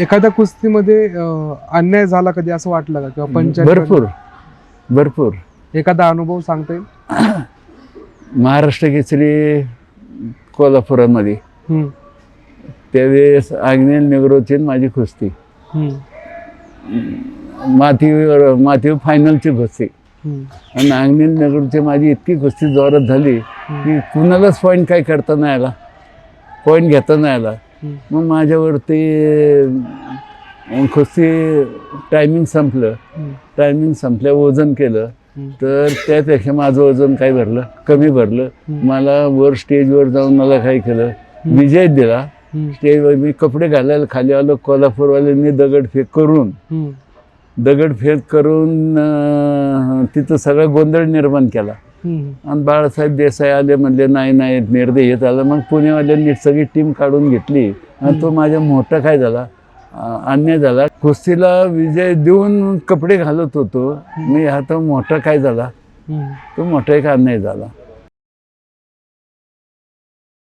एखाद्या कुस्तीमध्ये अन्याय झाला कधी असं वाटलं का किंवा पंचायत भरपूर भरपूर एखादा अनुभव सांगता येईल? महाराष्ट्र केसरी कोल्हापुरामध्ये हम्म, त्यावेळेस आग्नेय नेग्रोची माझी कुस्ती, हम्म, मातीवर फायनलची कुस्ती. हम्म, आणि आग्नेय नगरची माझी इतकी कुस्ती जोरात झाली की कुणालाच पॉईंट काय करता नाही आला, पॉईंट घेता नाही आला. मग माझ्यावरती कुस्ती टायमिंग संपलं, टायमिंग संपल्यावर वजन केलं तर त्यापेक्षा माझं वजन काय भरलं, कमी भरलं. मला वर स्टेजवर जाऊन मला काय केलं, विजय दिला. स्टेजवर मी कपडे घालायला खाली आलो, कोल्हापूरवाल्यांनी दगडफेक करून तिथं सगळा गोंधळ निर्माण केला. आणि बाळासाहेब देसाई आले, म्हणले नाही नाही निर्णय येत आला. मग पुणेवाल्यांनी सगळी टीम काढून घेतली आणि तो माझ्या मोठा काय झाला, अन्याय झाला. कुस्तीला विजय देऊन कपडे घालत होतो मी, हा तो मोठा काय झाला, तो मोठा एक अन्याय झाला.